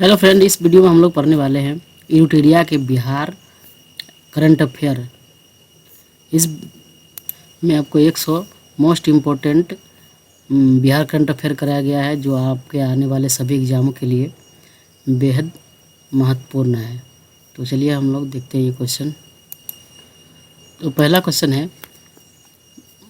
Hello friend, इस video में हम लोग पढ़ने वाले हैं यूटेरिया के बिहार करंट अफेयर। इस में आपको 100 most important Bihar current affair कराया गया है, जो आपके आने वाले सभी एग्ज़ामों के लिए बेहद महत्वपूर्ण है। तो चलिए हम लोग देखते हैं ये क्वेश्चन। तो पहला क्वेश्चन है,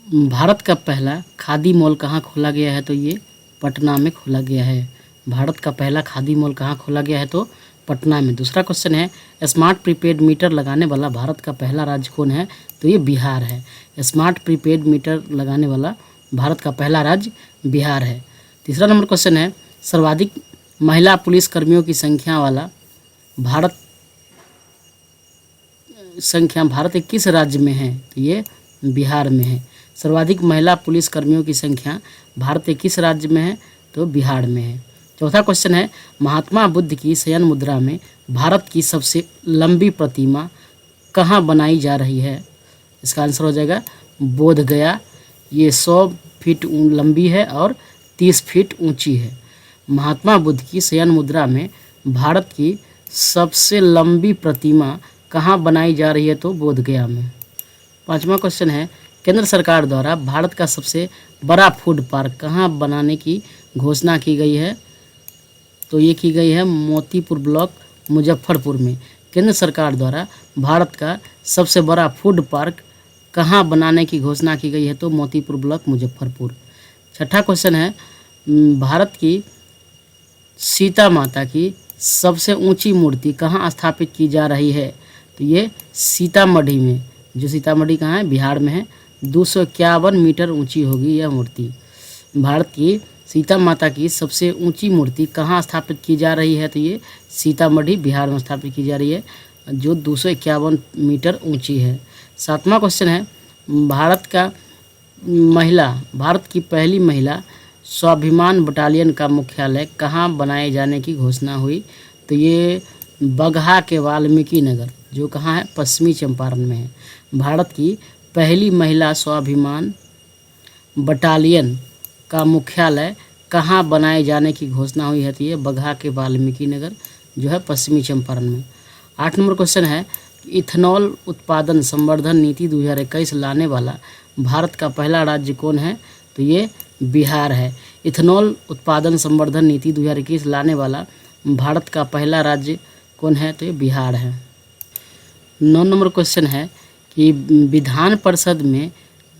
भारत का पहला खादी मॉल कहाँ खोला गया है? तो ये पटना में खोला गया है। भारत का पहला खादी मॉल कहाँ खोला गया है? तो पटना में। दूसरा क्वेश्चन है, स्मार्ट प्रीपेड मीटर लगाने वाला भारत का पहला राज्य कौन है? तो ये बिहार है। स्मार्ट प्रीपेड मीटर लगाने वाला भारत का पहला राज्य बिहार है। तीसरा नंबर क्वेश्चन है, सर्वाधिक महिला पुलिस कर्मियों की भारत के किस राज्य में है? तो ये बिहार में है। सर्वाधिक महिला पुलिस कर्मियों की संख्या भारत के किस राज्य में है? तो बिहार में है। चौथा क्वेश्चन है, महात्मा बुद्ध की शयन मुद्रा में भारत की सबसे लंबी प्रतिमा कहाँ बनाई जा रही है? इसका आंसर हो जाएगा बोध गया। ये 100 फीट लंबी है और 30 फीट ऊंची है। महात्मा बुद्ध की शयन मुद्रा में भारत की सबसे लंबी प्रतिमा कहाँ बनाई जा रही है? तो बोध गया में। पांचवा क्वेश्चन है, केंद्र सरकार द्वारा भारत का सबसे बड़ा फूड पार्क कहाँ बनाने की घोषणा की गई है? तो ये की गई है मोतीपुर ब्लॉक मुजफ्फरपुर में। केंद्र सरकार द्वारा भारत का सबसे बड़ा फूड पार्क कहाँ बनाने की घोषणा की गई है? तो मोतीपुर ब्लॉक मुजफ्फरपुर। छठा क्वेश्चन है, भारत की सीता माता की सबसे ऊंची मूर्ति कहाँ स्थापित की जा रही है? तो ये सीतामढ़ी में। जो सीतामढ़ी कहाँ है? बिहार में है। 251 मीटर ऊंची होगी यह मूर्ति। भारत की सीता माता की सबसे ऊंची मूर्ति कहाँ स्थापित की जा रही है? तो ये सीतामढ़ी बिहार में स्थापित की जा रही है, जो 251 मीटर ऊंची है। सातवां क्वेश्चन है, भारत की पहली महिला स्वाभिमान बटालियन का मुख्यालय कहाँ बनाए जाने की घोषणा हुई? तो ये बगहा के वाल्मीकि नगर, जो कहाँ है? पश्चिमी चंपारण में है। भारत की पहली महिला स्वाभिमान बटालियन का मुख्यालय कहाँ बनाए जाने की घोषणा हुई है? तो ये बगहा के वाल्मीकि नगर, जो है पश्चिमी चंपारण में। 8 नंबर क्वेश्चन है, इथेनॉल उत्पादन संवर्धन नीति 2021 लाने वाला भारत का पहला राज्य कौन है? तो ये बिहार है। इथेनॉल उत्पादन संवर्धन नीति 2021 लाने वाला भारत का पहला राज्य कौन है? तो ये बिहार है। 9 नंबर क्वेश्चन है कि विधान परिषद में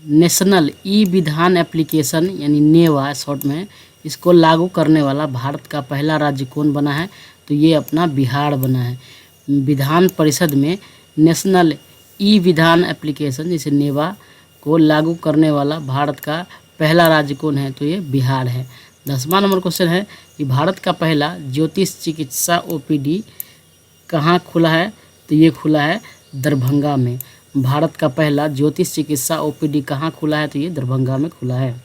नेशनल ई विधान एप्लीकेशन यानी नेवा शॉर्ट में, इसको लागू करने वाला भारत का पहला राज्य कौन बना है? तो ये अपना बिहार बना है। विधान परिषद में नेशनल ई विधान एप्लीकेशन जैसे नेवा को लागू करने वाला भारत का पहला राज्य कौन है? तो ये बिहार है। 10वां नंबर क्वेश्चन है कि भारत का पहला ज्योतिष चिकित्सा ओपीडी कहाँ खुला है? तो ये खुला है दरभंगा में। भारत का पहला ज्योतिष चिकित्सा ओपीडी कहाँ खुला है? तो ये दरभंगा में खुला है।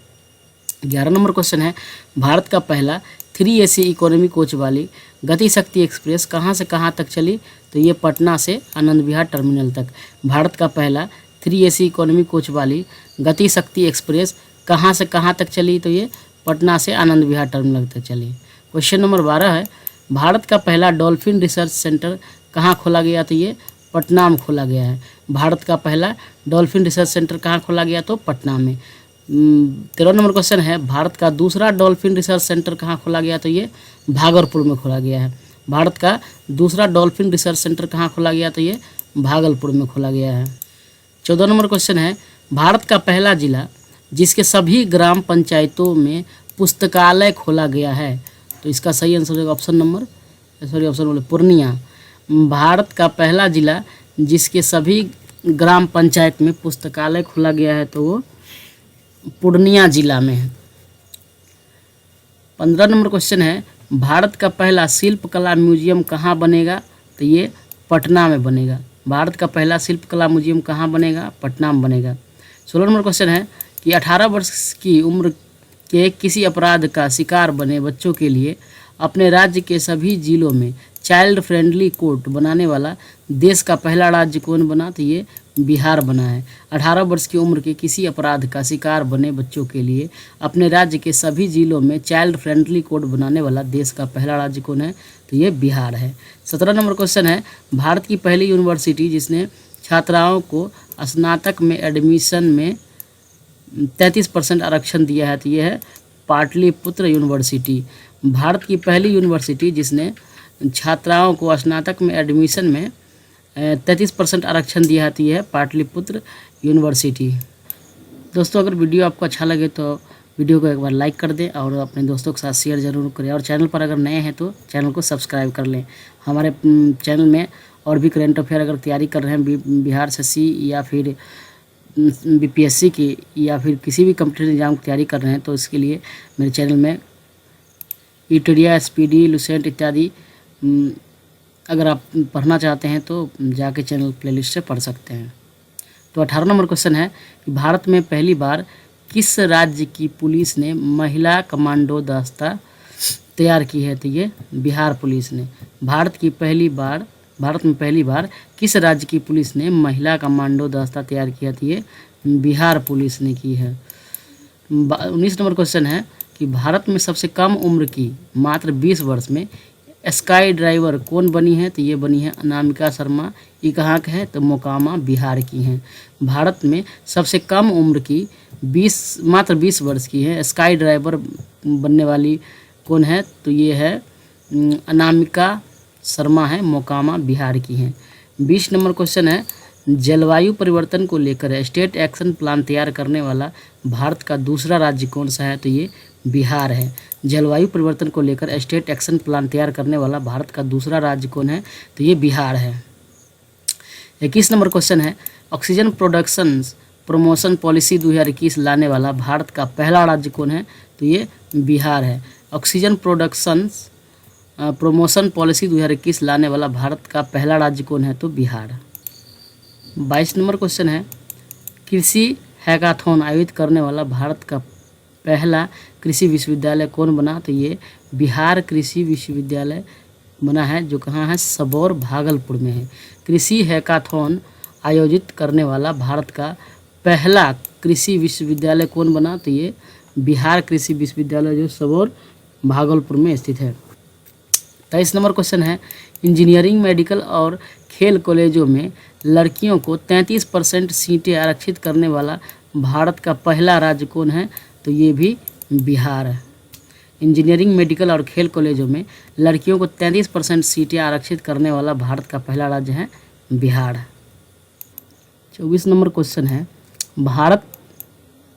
11 नंबर क्वेश्चन है, भारत का पहला 3 AC इकोनॉमी कोच वाली गति शक्ति एक्सप्रेस कहाँ से कहाँ तक चली? तो ये पटना से आनंद विहार टर्मिनल तक। भारत का पहला 3 AC इकोनॉमी कोच वाली गति शक्ति एक्सप्रेस कहाँ से कहाँ तक चली? तो ये पटना से आनंद विहार टर्मिनल तक चली। क्वेश्चन नंबर 12 है, भारत का पहला डॉल्फिन रिसर्च सेंटर कहाँ खोला गया? तो ये पटना में खोला गया है। भारत का पहला डॉल्फिन रिसर्च सेंटर कहाँ खोला गया? तो पटना में। 13 नंबर क्वेश्चन है, भारत का दूसरा डॉल्फिन रिसर्च सेंटर कहाँ खोला गया? तो ये भागलपुर में खोला गया है। भारत का दूसरा डॉल्फिन रिसर्च सेंटर कहाँ खोला गया? तो ये भागलपुर में खोला गया है। 14 नंबर क्वेश्चन है, भारत का पहला जिला जिसके सभी ग्राम पंचायतों में पुस्तकालय खोला गया है? तो इसका सही आंसर होगा ऑप्शन पूर्णिया। भारत का पहला जिला जिसके सभी ग्राम पंचायत में पुस्तकालय खोला गया है तो वो पूर्णिया जिला में है। 15 नंबर क्वेश्चन है, भारत का पहला शिल्पकला म्यूजियम कहाँ बनेगा? तो ये पटना में बनेगा। भारत का पहला शिल्पकला म्यूजियम कहाँ बनेगा? पटना में बनेगा। 16 नंबर क्वेश्चन है कि 18 वर्ष की उम्र के किसी अपराध का शिकार बने बच्चों के लिए अपने राज्य के सभी जिलों में चाइल्ड फ्रेंडली कोर्ट बनाने वाला देश का पहला राज्य कौन बना? तो ये बिहार बना है। 18 वर्ष की उम्र के किसी अपराध का शिकार बने बच्चों के लिए अपने राज्य के सभी जिलों में चाइल्ड फ्रेंडली कोर्ट बनाने वाला देश का पहला राज्य कौन है? तो ये बिहार है। 17 नंबर क्वेश्चन है, भारत की पहली यूनिवर्सिटी जिसने छात्राओं को स्नातक में एडमिशन में 33% आरक्षण दिया है, तो ये है पाटलिपुत्र यूनिवर्सिटी। भारत की पहली यूनिवर्सिटी जिसने छात्राओं को स्नातक में एडमिशन में 33% आरक्षण दिया है, तो ये है पाटलिपुत्र यूनिवर्सिटी। दोस्तों, अगर वीडियो आपको अच्छा लगे तो वीडियो को एक बार लाइक कर दें और अपने दोस्तों के साथ शेयर ज़रूर करें, और चैनल पर अगर नए हैं तो चैनल को सब्सक्राइब कर लें। हमारे चैनल में और भी करंट अफेयर अगर तैयारी कर रहे हैं बिहार SSC या फिर BPSC की या फिर किसी भी कॉम्पिटिटिव एग्जाम की तैयारी कर रहे हैं, तो इसके लिए मेरे चैनल में ईटेरिया, SPD, लुसेंट इत्यादि अगर आप पढ़ना चाहते हैं तो जाके चैनल प्लेलिस्ट से पढ़ सकते हैं। तो 18 नंबर क्वेश्चन है कि भारत में पहली बार किस राज्य की पुलिस ने महिला कमांडो दस्ता तैयार की है? तो ये बिहार पुलिस ने। भारत में पहली बार किस राज्य की पुलिस ने महिला कमांडो दस्ता तैयार किया? तो ये बिहार पुलिस ने की है। 19 नंबर क्वेश्चन है कि भारत में सबसे कम उम्र की मात्र 20 वर्ष में स्काई ड्राइवर कौन बनी है? तो ये बनी है अनामिका शर्मा। ये कहाँ के हैं? तो मोकामा बिहार की हैं। भारत में सबसे कम उम्र की मात्र 20 वर्ष की है स्काई ड्राइवर बनने वाली कौन है? तो ये है अनामिका शर्मा है, मोकामा बिहार की हैं। 20 नंबर क्वेश्चन है, जलवायु परिवर्तन को लेकर स्टेट एक्शन प्लान तैयार करने वाला भारत का दूसरा राज्य कौन सा है? तो ये बिहार है। जलवायु परिवर्तन को लेकर स्टेट एक्शन प्लान तैयार करने वाला भारत का दूसरा राज्य कौन है? तो ये बिहार है। 21 नंबर क्वेश्चन है, ऑक्सीजन प्रोडक्शन प्रमोशन पॉलिसी 2021 लाने वाला भारत का पहला राज्य कौन है? तो ये बिहार है। ऑक्सीजन प्रोडक्शन प्रमोशन पॉलिसी 2021 लाने वाला भारत का पहला राज्य कौन है? तो बिहार। 22 नंबर क्वेश्चन है, कृषि हैकाथॉन आयोजित करने वाला भारत का पहला कृषि विश्वविद्यालय कौन बना? तो ये बिहार कृषि विश्वविद्यालय बना है, जो कहाँ है? सबौर भागलपुर में है। कृषि हैकाथॉन आयोजित करने वाला भारत का पहला कृषि विश्वविद्यालय कौन बना? तो ये बिहार कृषि विश्वविद्यालय, जो सबौर भागलपुर में स्थित है। 23 नंबर क्वेश्चन है, इंजीनियरिंग, मेडिकल और खेल कॉलेजों में लड़कियों को 33% सीटें आरक्षित करने वाला भारत का पहला राज्य कौन है? तो ये भी बिहार है। इंजीनियरिंग, मेडिकल और खेल कॉलेजों में लड़कियों को 33% सीटें आरक्षित करने वाला भारत का पहला राज्य है बिहार। 24 नंबर क्वेश्चन है, भारत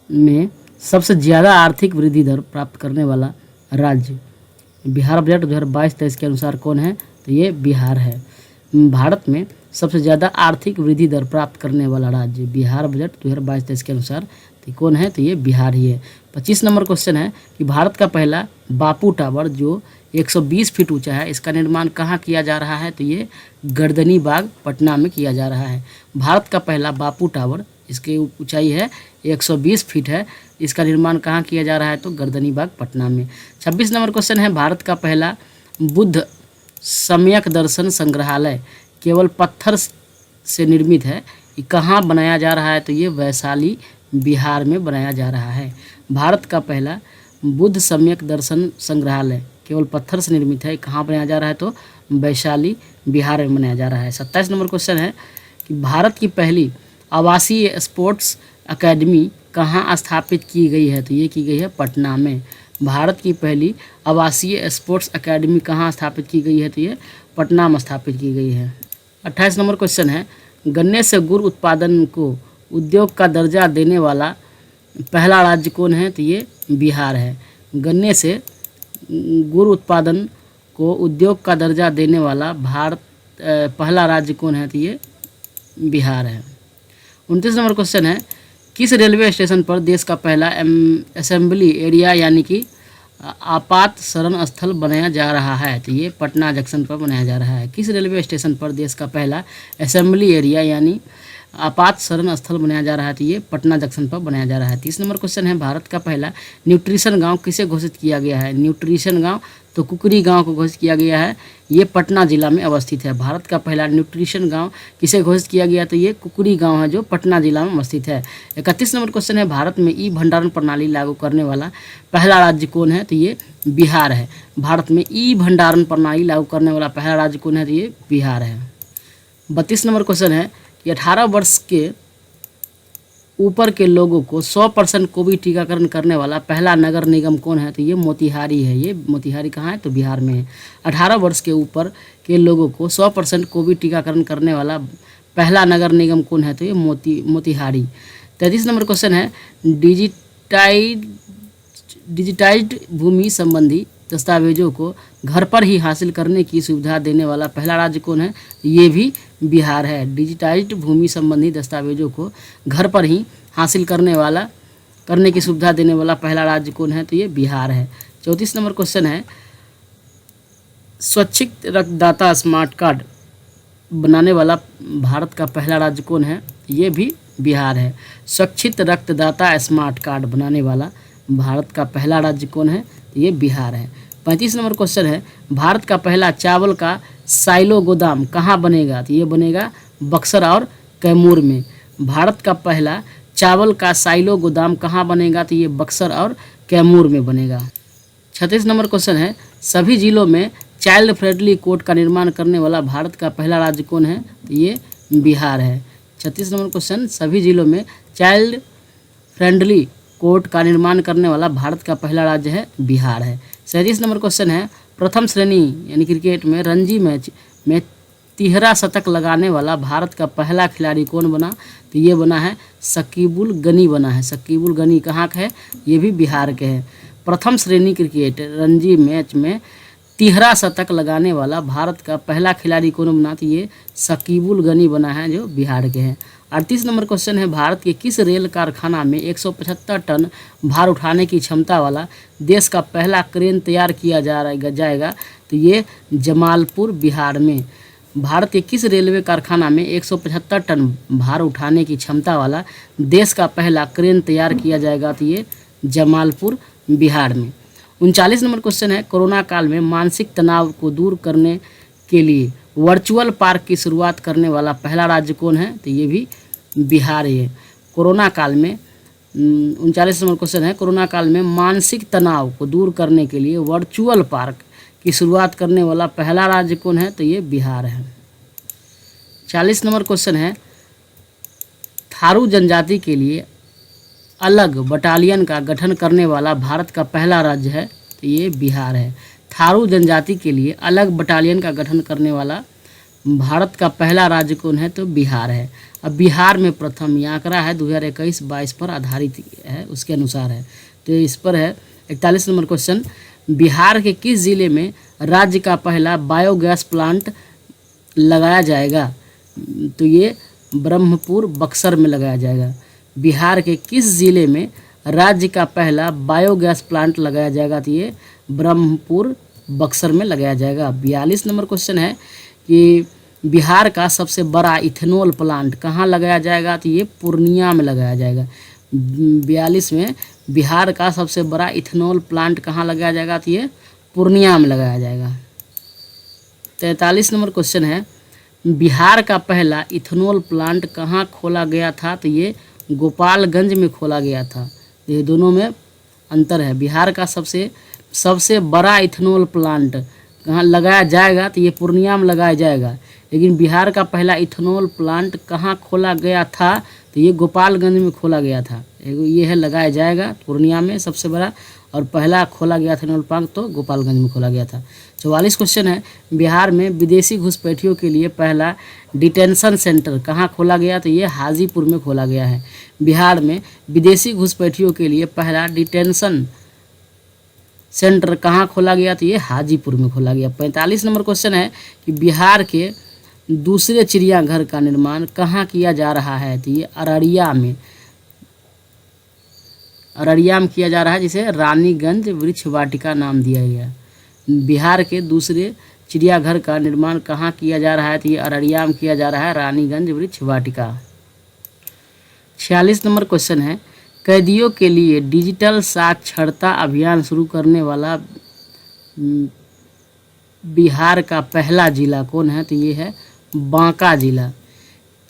में सबसे ज़्यादा आर्थिक वृद्धि दर प्राप्त करने वाला राज्य बिहार बजट 2022-23 के अनुसार कौन है? तो ये बिहार है। भारत में सबसे ज़्यादा आर्थिक वृद्धि दर प्राप्त करने वाला राज्य बिहार बजट 2022-23 के अनुसार तो कौन है? तो ये बिहार ही है। 25 नंबर क्वेश्चन है कि भारत का पहला बापू टावर जो 120 फीट ऊंचा है, इसका निर्माण कहाँ किया जा रहा है? तो ये गर्दनी बाग पटना में किया जा रहा है। भारत का पहला बापू टावर, इसकी ऊंचाई है 120 फीट है, इसका निर्माण कहाँ किया जा रहा है? तो गर्दनी बाग पटना में। 26 नंबर क्वेश्चन है, भारत का पहला बुद्ध सम्यक दर्शन संग्रहालय केवल पत्थर से निर्मित है, ये कहाँ बनाया जा रहा है? तो ये वैशाली बिहार में बनाया जा रहा है। भारत का पहला बुद्ध सम्यक दर्शन संग्रहालय केवल पत्थर से निर्मित है, कहाँ बनाया जा रहा है? तो वैशाली बिहार में बनाया जा रहा है। 27 नंबर क्वेश्चन है कि भारत की पहली आवासीय स्पोर्ट्स अकेडमी कहाँ स्थापित की गई है? तो ये की गई है पटना में। भारत की पहली आवासीय स्पोर्ट्स अकेडमी कहाँ स्थापित की गई है? तो ये पटना में स्थापित की गई है। 28 नंबर क्वेश्चन है, गन्ने से गुड़ उत्पादन को उद्योग का दर्जा देने वाला पहला राज्य कौन है? तो ये बिहार है। गन्ने से गुड़ उत्पादन को उद्योग का दर्जा देने वाला पहला राज्य कौन है? तो ये बिहार है। 29 नंबर क्वेश्चन है, किस रेलवे स्टेशन पर देश का पहला असेंबली एरिया यानी कि आपात शरण स्थल बनाया जा रहा है? तो ये पटना जंक्शन पर बनाया जा रहा है। किस रेलवे स्टेशन पर देश का पहला असेंबली एरिया यानी आपात शरण स्थल बनाया जा रहा है? तो ये पटना जंक्शन पर बनाया जा रहा है। 30 नंबर क्वेश्चन है, भारत का पहला न्यूट्रिशन गांव किसे घोषित किया गया है? न्यूट्रिशन गांव तो कुकरी गांव को घोषित किया गया है, ये पटना जिला में अवस्थित है। भारत का पहला न्यूट्रिशन गांव किसे घोषित किया गया, तो ये कुकरी गांव है जो पटना जिला में अवस्थित है। 31 नंबर क्वेश्चन है, भारत में ई भंडारण प्रणाली लागू करने वाला पहला राज्य कौन है, तो ये बिहार है। भारत में ई भंडारण प्रणाली लागू करने वाला पहला राज्य कौन है, तो ये बिहार है। 32 नंबर क्वेश्चन है कि 18 वर्ष के ऊपर के लोगों को 100% कोविड टीकाकरण करने वाला पहला नगर निगम कौन है, तो ये मोतिहारी है। ये मोतिहारी कहाँ है, तो बिहार में है। 18 वर्ष के ऊपर के लोगों को 100% कोविड टीकाकरण करने वाला पहला नगर निगम कौन है, तो ये मोतिहारी। 33 नंबर क्वेश्चन है, डिजिटाइज्ड भूमि संबंधी दस्तावेजों को घर पर ही हासिल करने की सुविधा देने वाला पहला राज्य कौन है, ये भी बिहार है। डिजिटाइज्ड भूमि संबंधी दस्तावेजों को घर पर ही हासिल करने की सुविधा देने वाला पहला राज्य कौन है, तो ये बिहार है। 34 नंबर क्वेश्चन है, स्वैच्छिक रक्तदाता स्मार्ट कार्ड बनाने वाला भारत का पहला राज्य कौन है, ये भी बिहार है। स्वैच्छिक रक्तदाता स्मार्ट कार्ड बनाने वाला भारत का पहला राज्य कौन है, तो ये बिहार है। 35 नंबर क्वेश्चन है, भारत का पहला चावल का साइलो गोदाम कहाँ बनेगा, तो ये बनेगा बक्सर और कैमूर में। भारत का पहला चावल का साइलो गोदाम कहाँ बनेगा, तो ये बक्सर और कैमूर में बनेगा। 36 नंबर क्वेश्चन है, सभी जिलों में चाइल्ड फ्रेंडली कोर्ट का निर्माण करने वाला भारत का पहला राज्य कौन है, तो ये बिहार है। 36 नंबर क्वेश्चन, सभी जिलों में चाइल्ड फ्रेंडली कोर्ट का निर्माण करने वाला भारत का पहला राज्य है बिहार है। 37 नंबर क्वेश्चन है, प्रथम श्रेणी यानी क्रिकेट में रणजी मैच में 13 शतक लगाने वाला भारत का पहला खिलाड़ी कौन बना, तो ये बना है शकीबुल गनी बना है। शकीबुल गनी कहाँ का है, ये भी बिहार के हैं। प्रथम श्रेणी क्रिकेट रणजी मैच में 13 शतक लगाने वाला भारत का पहला खिलाड़ी कौन बना, तो ये शकीबुल गनी बना है जो बिहार के हैं। 38 नंबर क्वेश्चन है, भारत के किस रेल कारखाना में 175 टन भार उठाने की क्षमता वाला देश का पहला क्रेन तैयार किया जाएगा, तो ये जमालपुर बिहार में। भारत के किस रेलवे कारखाना में 175 टन भार उठाने की क्षमता वाला देश का पहला क्रेन तैयार किया जाएगा, तो ये जमालपुर बिहार में। 39 नंबर क्वेश्चन है, कोरोना काल में मानसिक तनाव को दूर करने के लिए वर्चुअल पार्क की शुरुआत करने वाला पहला राज्य कौन है, तो ये भी बिहार है। कोरोना काल में 39 नंबर क्वेश्चन है, कोरोना काल में मानसिक तनाव को दूर करने के लिए वर्चुअल पार्क की शुरुआत करने वाला पहला राज्य कौन है, तो ये बिहार है। 40 नंबर क्वेश्चन है, थारू जनजाति के लिए अलग बटालियन का गठन करने वाला भारत का पहला राज्य है, तो ये बिहार है। थारू जनजाति के लिए अलग बटालियन का गठन करने वाला भारत का पहला राज्य कौन है, तो बिहार है। अब बिहार में प्रथम ये आंकड़ा है 2021-22 पर आधारित है, उसके अनुसार है, तो इस पर है। 41 नंबर क्वेश्चन, बिहार के किस जिले में राज्य का पहला बायोगैस प्लांट लगाया जाएगा, तो ये ब्रह्मपुर बक्सर में लगाया जाएगा। बिहार के किस जिले में राज्य का पहला बायोगैस प्लांट लगाया जाएगा, तो ये ब्रह्मपुर बक्सर में लगाया जाएगा। 42 नंबर क्वेश्चन है कि बिहार का सबसे बड़ा इथेनॉल प्लांट कहाँ लगाया जाएगा, तो ये पूर्णिया में लगाया जाएगा। 42 में बिहार का सबसे बड़ा इथेनॉल प्लांट कहाँ लगाया जाएगा, तो ये पूर्णिया में लगाया जाएगा। 43 नंबर क्वेश्चन है, बिहार का पहला इथेनॉल प्लांट कहाँ खोला गया था, तो ये गोपालगंज में खोला गया था। ये दोनों में अंतर है। बिहार का सबसे बड़ा इथेनॉल प्लांट कहाँ लगाया जाएगा, तो ये पूर्णिया में लगाया जाएगा। लेकिन बिहार का पहला इथेनॉल प्लांट कहाँ खोला गया था, तो ये गोपालगंज में खोला गया था। ये है लगाया जाएगा पूर्णिया में सबसे बड़ा, और पहला खोला गया इथेनॉल प्लांट तो गोपालगंज में खोला गया था। 44 क्वेश्चन है, बिहार में विदेशी घुसपैठियों के लिए पहला डिटेंशन सेंटर कहाँ खोला गया, तो ये हाजीपुर में खोला गया है। बिहार में विदेशी घुसपैठियों के लिए पहला डिटेंशन सेंटर कहाँ खोला गया, तो ये हाजीपुर में खोला गया। 45 नंबर क्वेश्चन है कि बिहार के दूसरे चिड़ियाघर का निर्माण कहाँ किया जा रहा है, तो ये अररिया में किया जा रहा है, जिसे रानीगंज वृक्ष वाटिका नाम दिया गया। बिहार के दूसरे चिड़ियाघर का निर्माण कहाँ किया जा रहा है, तो ये अररिया में किया जा रहा है, रानीगंज वृक्ष वाटिका। 46 नंबर क्वेश्चन है, कैदियों के लिए डिजिटल साक्षरता अभियान शुरू करने वाला बिहार का पहला जिला कौन है? तो ये है बांका जिला।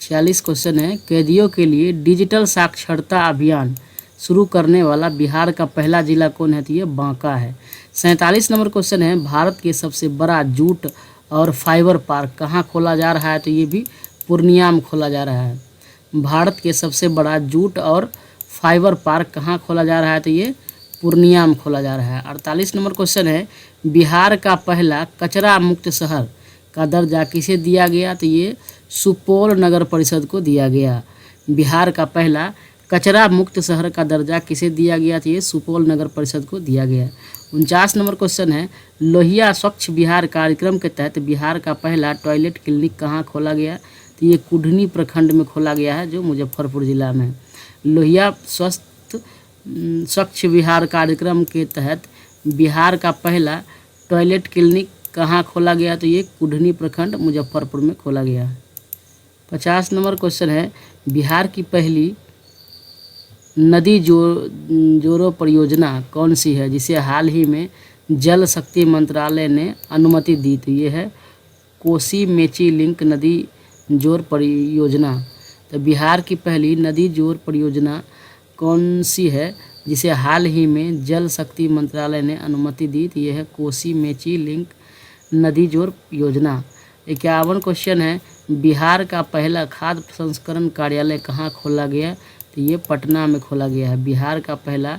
46 क्वेश्चन है, कैदियों के लिए डिजिटल साक्षरता अभियान शुरू करने वाला बिहार का पहला जिला कौन है? तो ये बांका है। 47 नंबर क्वेश्चन है, भारत के सबसे बड़ा जूट और फाइबर पार्क कहाँ खोला जा रहा है? तो ये भी पूर्णिया में खोला जा रहा है। भारत के सबसे बड़ा जूट और फाइबर पार्क कहाँ खोला जा रहा है? तो ये पूर्णिया में खोला जा रहा है। 48 नंबर क्वेश्चन है, बिहार का पहला कचरा मुक्त शहर का दर्जा किसे दिया गया? तो ये सुपौल नगर परिषद को दिया गया। बिहार का पहला कचरा मुक्त शहर का दर्जा किसे दिया गया? तो ये सुपौल नगर परिषद को दिया गया। 49 नंबर क्वेश्चन है, लोहिया स्वच्छ बिहार कार्यक्रम के तहत बिहार का पहला टॉयलेट क्लिनिक कहाँ खोला गया? तो ये कुढ़नी प्रखंड में खोला गया है, जो मुजफ्फरपुर जिला में। लोहिया स्वच्छ बिहार कार्यक्रम के तहत बिहार का पहला टॉयलेट क्लिनिक कहाँ खोला गया? तो ये कुढ़नी प्रखंड मुजफ्फरपुर में खोला गया। 50 नंबर क्वेश्चन है, बिहार की पहली नदी जोड़ो परियोजना कौन सी है, जिसे हाल ही में जल शक्ति मंत्रालय ने अनुमति दी? तो ये है कोसी मेची लिंक नदी जोड़ परियोजना। तो बिहार की पहली नदी जोड़ परियोजना कौन सी है, जिसे हाल ही में जल शक्ति मंत्रालय ने अनुमति दी? तो ये है कोसी मेची लिंक नदी जोड़ योजना। 51 क्वेश्चन है, बिहार का पहला खाद्य प्रसंस्करण कार्यालय कहाँ खोला गया? तो ये पटना में खोला गया है। बिहार का पहला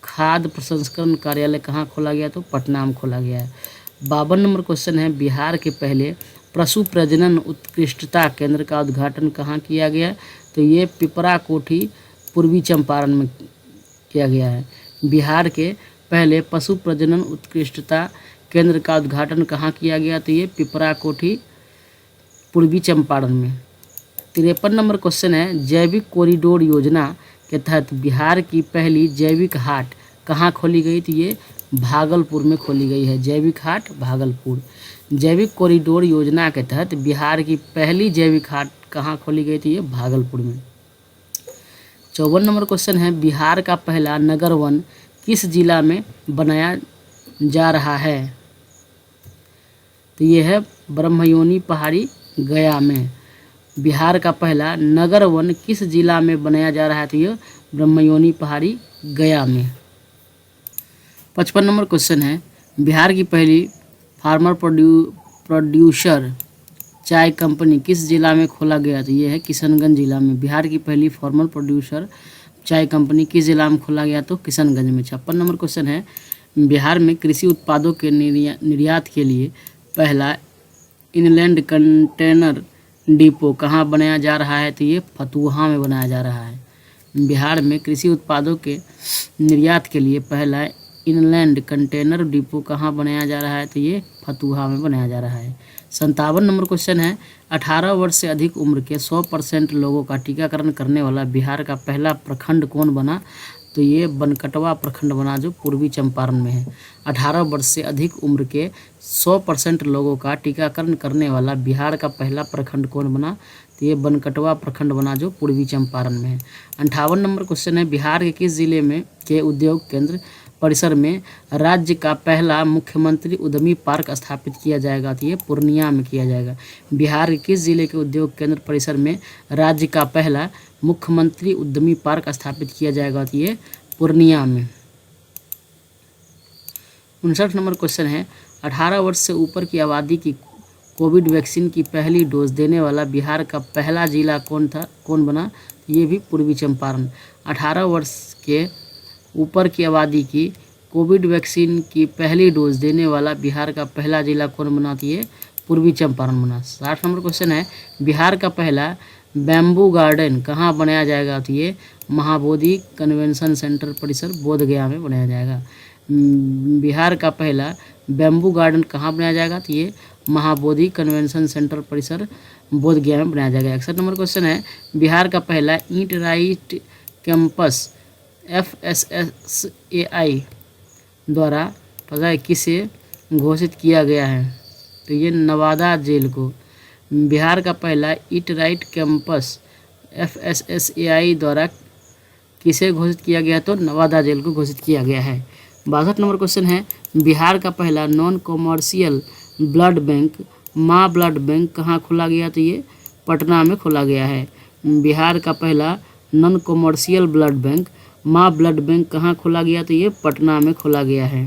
खाद्य प्रसंस्करण कार्यालय कहाँ खोला गया? तो पटना में खोला गया है। 52 नंबर क्वेश्चन है, बिहार के पहले पशु प्रजनन उत्कृष्टता केंद्र का उद्घाटन कहाँ किया गया? तो ये पिपरा कोठी पूर्वी चंपारण में किया गया है। बिहार के पहले पशु प्रजनन उत्कृष्टता केंद्र का उद्घाटन कहाँ किया गया? तो ये पिपरा कोठी पूर्वी चंपारण में। 53 नंबर क्वेश्चन है, जैविक कॉरिडोर योजना के तहत बिहार की पहली जैविक हाट कहाँ खोली गई? तो ये भागलपुर में खोली गई है। जैविक हाट भागलपुर। जैविक कॉरिडोर योजना के तहत बिहार की पहली जैविक हाट कहाँ खोली गई? तो ये भागलपुर में। 54 नंबर क्वेश्चन है, बिहार का पहला नगर वन किस जिला में बनाया जा रहा है? तो ये है ब्रह्मयोनी पहाड़ी गया में। बिहार का पहला नगर वन किस जिला में बनाया जा रहा है? तो ये ब्रह्मयोनी पहाड़ी गया में। 55 नंबर क्वेश्चन है, बिहार की पहली फार्मर प्रोड्यूसर चाय कंपनी किस जिला में खोला गया? तो ये है किशनगंज जिला में। बिहार की पहली फार्मर प्रोड्यूसर चाय कंपनी किस जिला में खोला गया? तो किशनगंज में। 56 नंबर क्वेश्चन है, बिहार में कृषि उत्पादों के निर्यात के लिए पहला इनलैंड कंटेनर डिपो कहाँ बनाया जा रहा है? तो ये फतुहा में बनाया जा रहा है। बिहार में कृषि उत्पादों के निर्यात के लिए पहला इनलैंड कंटेनर डिपो कहाँ बनाया जा रहा है? तो ये फतुहा में बनाया जा रहा है। 57 नंबर क्वेश्चन है, 18 वर्ष से अधिक उम्र के 100% लोगों का टीकाकरण करने वाला बिहार का पहला प्रखंड कौन बना? तो ये बनकटवा प्रखंड बना, जो पूर्वी चंपारण में है। 18 वर्ष से अधिक उम्र के 100% लोगों का टीकाकरण करने वाला बिहार का पहला प्रखंड कौन बना? तो ये बनकटवा प्रखंड बना, जो पूर्वी चंपारण में है। 58 नंबर क्वेश्चन है, बिहार के किस जिले में के उद्योग केंद्र परिसर में राज्य का पहला मुख्यमंत्री उद्यमी पार्क स्थापित किया जाएगा? तो ये पूर्णिया में किया जाएगा। बिहार के किस जिले के उद्योग केंद्र परिसर में राज्य का पहला मुख्यमंत्री उद्यमी पार्क स्थापित किया जाएगा? तो ये पूर्णिया में। 59 नंबर क्वेश्चन है, 18 वर्ष से ऊपर की आबादी की कोविड वैक्सीन की पहली डोज देने वाला बिहार का पहला जिला कौन बना? ये भी पूर्वी चंपारण। 18 वर्ष के ऊपर की आबादी की कोविड वैक्सीन की पहली डोज देने वाला बिहार का पहला जिला कौन बना? तो ये पूर्वी चंपारण बना। 60 नंबर क्वेश्चन है, बिहार का पहला बैम्बू गार्डन कहाँ बनाया जाएगा? तो ये महाबोधि कन्वेंशन सेंटर परिसर बोधगया में बनाया जाएगा। बिहार का पहला बैम्बू गार्डन कहाँ बनाया जाएगा? तो ये महाबोधि कन्वेंशन सेंटर परिसर बोधगया में बनाया जाएगा। 61 नंबर क्वेश्चन है, बिहार का पहला ईट राइट कैंपस FSSAI द्वारा पता है किसे घोषित किया गया है? तो ये नवादा जेल को। बिहार का पहला ईट राइट कैंपस FSSAI द्वारा किसे घोषित किया गया? तो नवादा जेल को घोषित किया गया है। 62 नंबर क्वेश्चन है, बिहार का पहला नॉन कॉमर्शियल ब्लड बैंक माँ ब्लड बैंक कहाँ खोला गया? तो ये पटना में खोला गया है। बिहार का पहला नॉन कॉमर्शियल ब्लड बैंक माँ ब्लड बैंक कहाँ खोला गया? तो ये पटना में खोला गया है।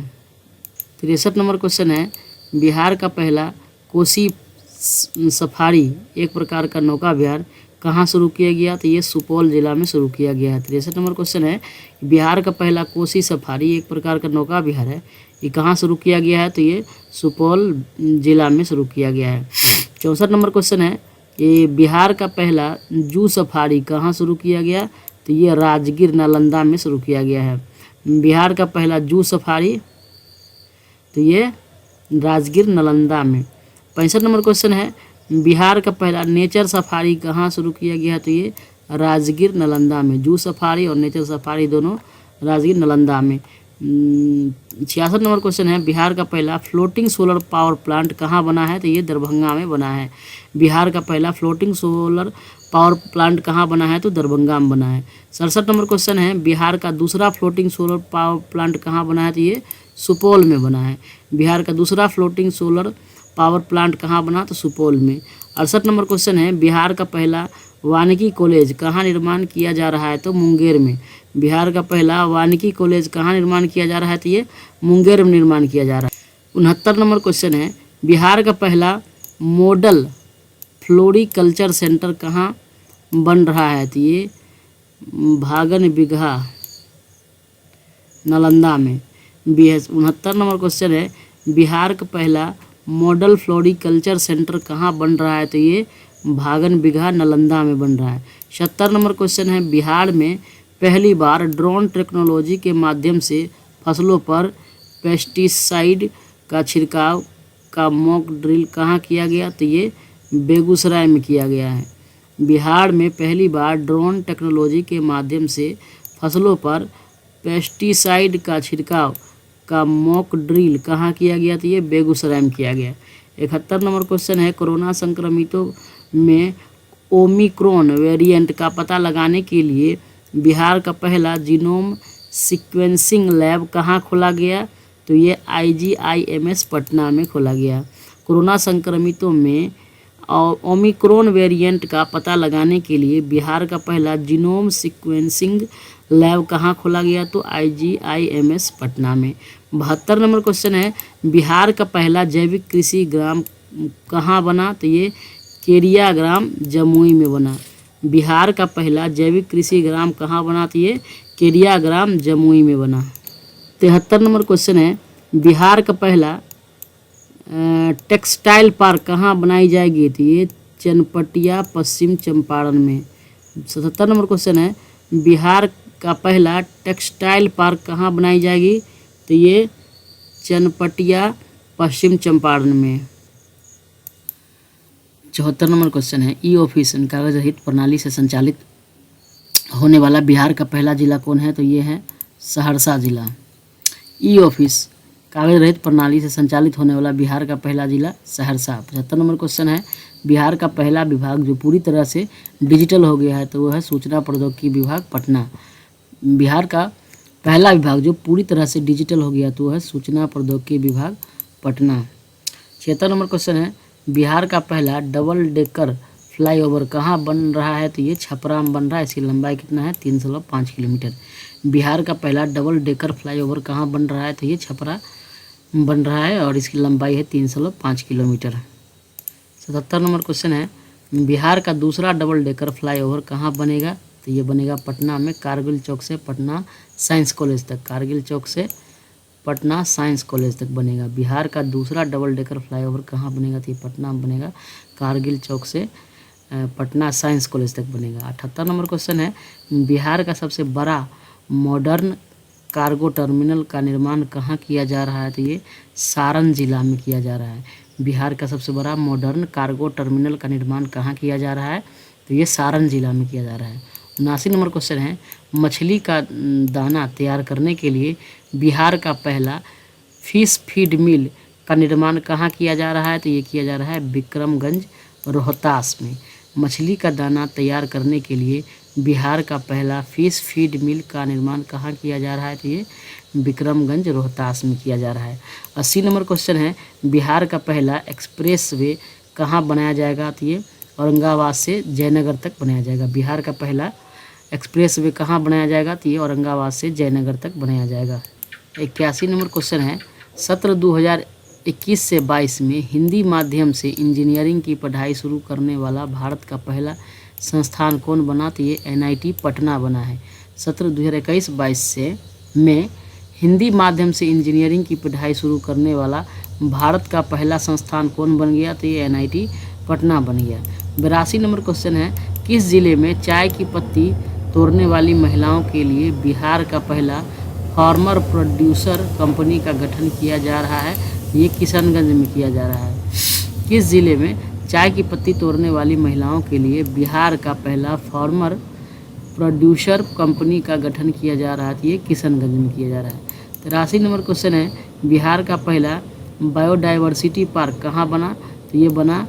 63 नंबर क्वेश्चन है, बिहार का पहला कोसी सफारी एक प्रकार का नौका विहार कहाँ शुरू किया गया? तो ये सुपौल जिला में शुरू किया गया है। 63 नंबर क्वेश्चन है, बिहार का पहला कोसी सफारी एक प्रकार का नौका विहार है, ये कहाँ शुरू किया गया है? तो ये सुपौल जिला में शुरू किया गया है। 64 नंबर क्वेश्चन है, ये बिहार का पहला जू सफारी कहाँ शुरू किया गया? तो ये राजगीर नालंदा में शुरू किया गया है। बिहार का पहला जू सफारी तो ये राजगीर नालंदा में। 65 नंबर क्वेश्चन है, बिहार का पहला नेचर सफारी कहाँ शुरू किया गया? तो ये राजगीर नालंदा में। जू सफारी और नेचर सफारी दोनों राजगीर नालंदा में। 66 नंबर क्वेश्चन है, बिहार का पहला फ्लोटिंग सोलर पावर प्लांट कहाँ बना है? तो ये दरभंगा में बना है। बिहार का पहला फ्लोटिंग सोलर पावर प्लांट कहाँ बना है? तो दरभंगा में बना है। 67 नंबर क्वेश्चन है, बिहार का दूसरा फ्लोटिंग सोलर पावर प्लांट कहाँ बना है? तो ये सुपौल में बना है। बिहार का दूसरा फ्लोटिंग सोलर पावर प्लांट कहाँ बना? तो सुपौल में। 68 नंबर क्वेश्चन है, बिहार का पहला वानिकी कॉलेज कहाँ निर्माण किया जा रहा है? तो मुंगेर में। बिहार का पहला वानिकी कॉलेज कहाँ निर्माण किया जा रहा है? तो ये मुंगेर में निर्माण किया जा रहा है। 69 नंबर क्वेश्चन है, बिहार का पहला मॉडल फ्लोरिकल्चर सेंटर कहाँ बन रहा है? तो ये भागन बिगहा नालंदा में। 69 नंबर क्वेश्चन है, बिहार का पहला मॉडल फ्लोरिकल्चर सेंटर कहाँ बन रहा है? तो ये भागन बिगहा नालंदा में बन रहा है। 70 नंबर क्वेश्चन है, बिहार में पहली बार ड्रोन टेक्नोलॉजी के माध्यम से फसलों पर पेस्टिसाइड का छिड़काव का मॉक ड्रिल कहाँ किया गया? तो ये बेगूसराय में किया गया है। बिहार में पहली बार ड्रोन टेक्नोलॉजी के माध्यम से फसलों पर पेस्टिसाइड का छिड़काव का मॉक ड्रिल कहाँ किया गया? तो ये बेगूसराय में किया गया। 71 नंबर क्वेश्चन है, कोरोना संक्रमितों में ओमिक्रॉन वेरिएंट का पता लगाने के लिए बिहार का पहला जीनोम सीक्वेंसिंग लैब कहाँ खोला गया? तो ये IGIMS पटना में खोला गया। कोरोना संक्रमितों में ओमिक्रॉन वेरिएंट का पता लगाने के लिए बिहार का पहला जीनोम सीक्वेंसिंग लैब कहाँ खोला गया? तो IGIMS पटना में। 72 नंबर क्वेश्चन है, बिहार का पहला जैविक कृषि ग्राम कहाँ बना? तो ये केरिया ग्राम जमुई में बना। बिहार का पहला जैविक कृषि ग्राम कहाँ बना? तो ये केरिया ग्राम जमुई में बना। 73 नंबर क्वेश्चन है, बिहार का पहला टेक्सटाइल पार्क कहाँ बनाई जाएगी? तो ये चनपटिया पश्चिम चंपारण में। 77 नंबर क्वेश्चन है, बिहार का पहला टेक्सटाइल पार्क कहाँ बनाई जाएगी? तो ये चनपटिया पश्चिम चंपारण में। 74 नंबर क्वेश्चन है, ई ऑफिस कागज रहित प्रणाली से संचालित होने वाला बिहार का पहला जिला कौन है? तो ये है सहरसा जिला। ई ऑफिस कागज रहित प्रणाली से संचालित होने वाला बिहार का पहला जिला सहरसा। 75 नंबर क्वेश्चन है, बिहार का पहला विभाग जो पूरी तरह से डिजिटल हो गया है तो वो है सूचना प्रौद्योगिकी विभाग पटना। बिहार का पहला विभाग जो पूरी तरह से डिजिटल हो गया तो वो है सूचना प्रौद्योगिकी विभाग पटना। 76 नंबर क्वेश्चन है, बिहार का पहला डबल डेकर फ्लाईओवर कहाँ बन रहा है? तो ये छपरा में बन रहा है। इसकी लंबाई कितना है? 305 किलोमीटर। बिहार का पहला डबल डेकर फ्लाईओवर कहाँ बन रहा है? तो ये छपरा बन रहा है और इसकी लंबाई है 305 किलोमीटर। 77 नंबर क्वेश्चन है, बिहार का दूसरा डबल डेकर फ्लाईओवर कहाँ बनेगा? तो ये बनेगा पटना में, कारगिल चौक से पटना साइंस कॉलेज तक। कारगिल चौक से पटना साइंस कॉलेज तक बनेगा। बिहार का दूसरा डबल डेकर फ्लाईओवर कहाँ बनेगा? तो ये पटना में बनेगा, कारगिल चौक से पटना साइंस कॉलेज तक बनेगा। 78 नंबर क्वेश्चन है, बिहार का सबसे बड़ा मॉडर्न कार्गो टर्मिनल का निर्माण कहाँ किया जा रहा है? तो ये सारण जिला में किया जा रहा है। बिहार का सबसे बड़ा मॉडर्न कार्गो टर्मिनल का निर्माण कहाँ किया जा रहा है? तो ये सारण जिला में किया जा रहा है। 79 नंबर क्वेश्चन है, मछली का दाना तैयार करने के लिए बिहार का पहला फिश फीड मिल का निर्माण कहाँ किया जा रहा है? तो ये किया जा रहा है विक्रमगंज रोहतास में। मछली का दाना तैयार करने के लिए बिहार का पहला फिश फीड मिल का निर्माण कहाँ किया जा रहा है? तो ये विक्रमगंज रोहतास में किया जा रहा है। 80 नंबर क्वेश्चन है, बिहार का पहला एक्सप्रेस वे कहाँ बनाया जाएगा? तो ये औरंगाबाद से जयनगर तक बनाया जाएगा। बिहार का पहला एक्सप्रेस वे कहाँ बनाया जाएगा? तो ये औरंगाबाद से जयनगर तक बनाया जाएगा। 81 नंबर क्वेश्चन है, सत्र 2021 से 22 में हिंदी माध्यम से इंजीनियरिंग की पढ़ाई शुरू करने वाला भारत का पहला संस्थान कौन बना? तो ये NIT पटना बना है। सत्र 2021-22 से में हिंदी माध्यम से इंजीनियरिंग की पढ़ाई शुरू करने वाला भारत का पहला संस्थान कौन बन गया? तो ये NIT पटना बन गया। 82 नंबर क्वेश्चन है, किस जिले में चाय की पत्ती तोड़ने वाली महिलाओं के लिए बिहार का पहला फार्मर प्रोड्यूसर कंपनी का गठन किया जा रहा है? ये किशनगंज में किया जा रहा है। किस जिले में चाय की पत्ती तोड़ने वाली महिलाओं के लिए बिहार का पहला फार्मर प्रोड्यूसर कंपनी का गठन किया जा रहा है? तो ये किशनगंज में किया जा रहा है। 83 नंबर क्वेश्चन है, बिहार का पहला बायोडाइवर्सिटी पार्क कहाँ बना? तो ये बना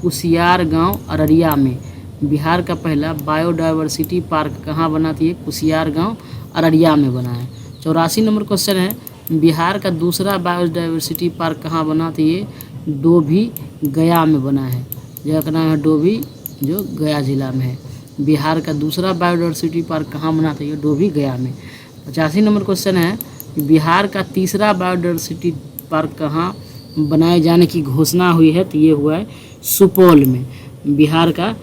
कुसियार गांव अररिया में। बिहार का पहला बायोडाइवर्सिटी पार्क कहाँ बना? तो ये कुसियार गांव अररिया में बना है। 84 नंबर क्वेश्चन है, बिहार का दूसरा बायोडाइवर्सिटी पार्क कहाँ बना? तो ये डोभी गया में बना है। जगह का नाम है डोभी, जो गया जिला में है। बिहार का दूसरा बायोडाइवर्सिटी पार्क कहाँ बना? तो ये डोभी गया में। 85 नंबर क्वेश्चन है, बिहार का तीसरा बायोडाइवर्सिटी पार्क कहाँ बनाए जाने की घोषणा हुई है? तो ये हुआ है सुपौल में। बिहार का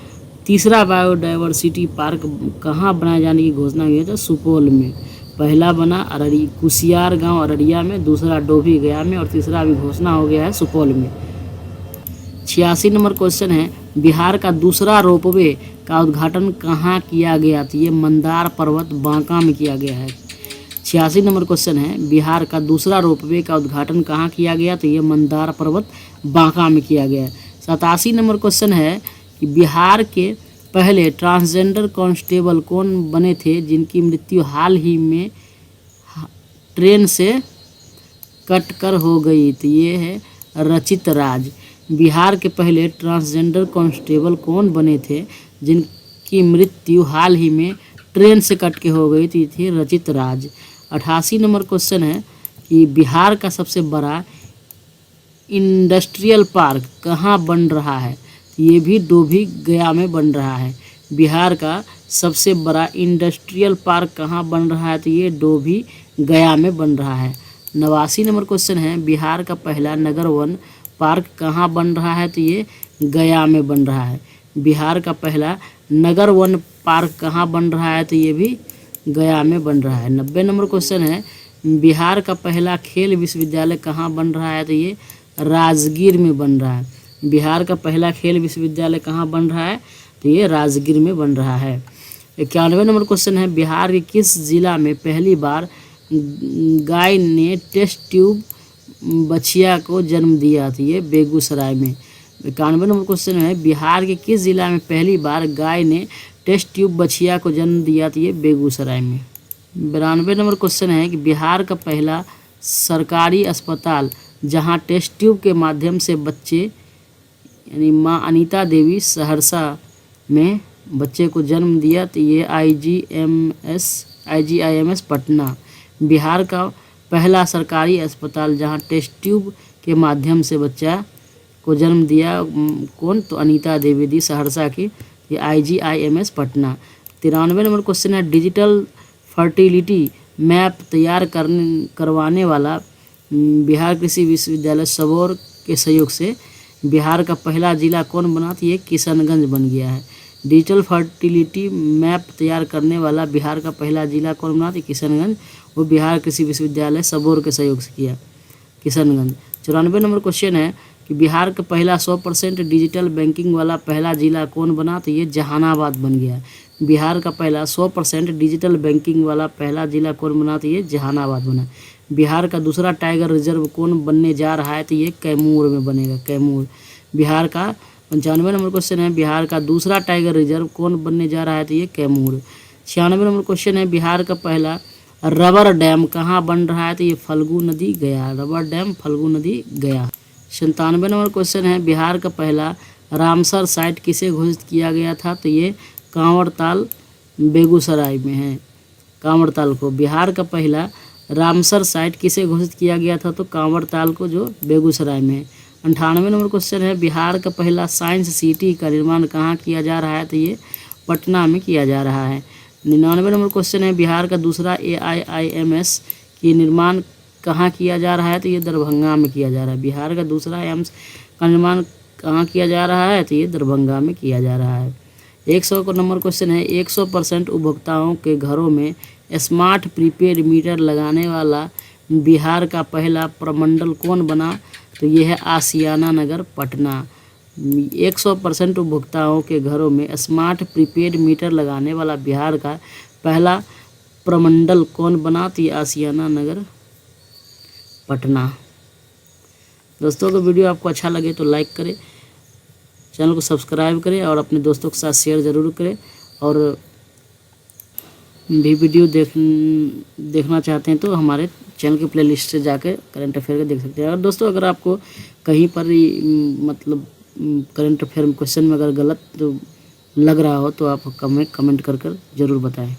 तीसरा बायोडाइवर्सिटी पार्क कहाँ बनाए जाने की घोषणा हुई है? तो सुपौल में। पहला बना कुसियार गांव अररिया में, दूसरा डोभी गया में और तीसरा अभी घोषणा हो गया है सुपौल में। 86 नंबर क्वेश्चन है, बिहार का दूसरा रोपवे का उद्घाटन कहाँ किया गया? तो ये मंदार पर्वत बांका में किया गया है। 86 नंबर क्वेश्चन है, बिहार का दूसरा रोपवे का उद्घाटन कहाँ किया गया? तो ये मंदार पर्वत बांका में किया गया है। 87 नंबर क्वेश्चन है कि बिहार के पहले ट्रांसजेंडर कांस्टेबल कौन बने थे जिनकी मृत्यु हाल ही में ट्रेन से कटकर हो गई? तो ये है रचित राज। बिहार के पहले ट्रांसजेंडर कांस्टेबल कौन बने थे जिनकी मृत्यु हाल ही में ट्रेन से कट के हो गई? तो ये थी रचित राज। 88 नंबर क्वेश्चन है कि बिहार का सबसे बड़ा इंडस्ट्रियल पार्क कहाँ बन रहा है? ये भी डोभी गया में बन रहा है। बिहार का सबसे बड़ा इंडस्ट्रियल पार्क कहाँ बन रहा है? तो ये डोभी गया में बन रहा है। 89 नंबर क्वेश्चन है, बिहार का पहला नगर वन पार्क कहाँ बन रहा है? तो ये गया में बन रहा है। बिहार का पहला नगर वन पार्क कहाँ बन रहा है? तो ये भी गया में बन रहा है। 90 नंबर क्वेश्चन है, बिहार का पहला खेल विश्वविद्यालय कहाँ बन रहा है? तो ये राजगीर में बन रहा है। बिहार का पहला खेल विश्वविद्यालय कहाँ बन रहा है? तो ये राजगीर में बन रहा है। 91 नंबर क्वेश्चन है, बिहार के किस जिला में पहली बार गाय ने टेस्ट ट्यूब बछिया को जन्म दिया? तो ये बेगूसराय में। 91 नंबर क्वेश्चन है, बिहार के किस जिला में पहली बार गाय ने टेस्ट ट्यूब बछिया को जन्म दिया? तो ये बेगूसराय में। 92 नंबर क्वेश्चन है कि बिहार का पहला सरकारी अस्पताल जहां टेस्ट ट्यूब के माध्यम से बच्चे यानी माँ अनीता देवी सहरसा में बच्चे को जन्म दिया? तो ये IGIMS पटना। बिहार का पहला सरकारी अस्पताल जहां टेस्ट ट्यूब के माध्यम से बच्चा को जन्म दिया कौन? तो अनीता देवी दी सहरसा की। ये IGIMS पटना। 93 नंबर क्वेश्चन है, डिजिटल फर्टिलिटी मैप तैयार करवाने वाला बिहार कृषि विश्वविद्यालय सबौर के सहयोग से बिहार का पहला जिला कौन बना? तो ये किशनगंज बन गया है। डिजिटल फर्टिलिटी मैप तैयार करने वाला बिहार का पहला जिला कौन बना? तो किशनगंज। वो बिहार कृषि विश्वविद्यालय सबौर के सहयोग से किया, किशनगंज। 94 नंबर क्वेश्चन है कि बिहार का पहला 100% डिजिटल बैंकिंग वाला पहला जिला कौन बना? तो ये जहानाबाद बन गया। बिहार का पहला 100% डिजिटल बैंकिंग वाला पहला जिला कौन बना? तो ये जहानाबाद बना। बिहार का दूसरा टाइगर रिजर्व कौन बनने जा रहा है? तो ये कैमूर में बनेगा, कैमूर। बिहार का 95 नंबर क्वेश्चन है, बिहार का दूसरा टाइगर रिजर्व कौन बनने जा रहा है? तो ये कैमूर। 96 नंबर क्वेश्चन है, बिहार का पहला रबर डैम कहाँ बन रहा है? तो ये फल्गु नदी गया, रबर डैम फल्गु नदी गया। 97 नंबर क्वेश्चन है, बिहार का पहला रामसर साइट किसे घोषित किया गया था? तो ये कांवड़ताल बेगूसराय में है, कांवड़ताल को। बिहार का पहला रामसर साइट किसे घोषित किया गया था? तो कांवर ताल को, जो बेगूसराय में है। 98 नंबर क्वेश्चन है, बिहार का पहला साइंस सिटी का निर्माण कहाँ किया जा रहा है? तो ये पटना में किया जा रहा है। 99 नंबर क्वेश्चन है, बिहार का दूसरा AIIMS की निर्माण कहाँ किया जा रहा है? तो ये दरभंगा में किया जा रहा है। बिहार का दूसरा एम्स का निर्माण कहाँ किया जा रहा है? तो ये दरभंगा में किया जा रहा है। 100 को नंबर क्वेश्चन है, 100% उपभोक्ताओं के घरों में स्मार्ट प्रीपेड मीटर लगाने वाला बिहार का पहला प्रमंडल कौन बना? तो ये है आशियाना नगर, पटना। 100% उपभोक्ताओं के घरों में स्मार्ट प्रीपेड मीटर लगाने वाला बिहार का पहला प्रमंडल कौन बना? तो ये आशियाना नगर, पटना। दोस्तों, अगर वीडियो आपको अच्छा लगे तो लाइक करें, चैनल को सब्सक्राइब करें और अपने दोस्तों के साथ शेयर ज़रूर करें। और भी वीडियो देखना चाहते हैं तो हमारे चैनल के प्लेलिस्ट से जाकर करंट अफेयर का देख सकते हैं। और दोस्तों, अगर आपको कहीं पर मतलब करंट अफेयर क्वेश्चन में अगर गलत लग रहा हो तो आप कमेंट कर ज़रूर बताएं।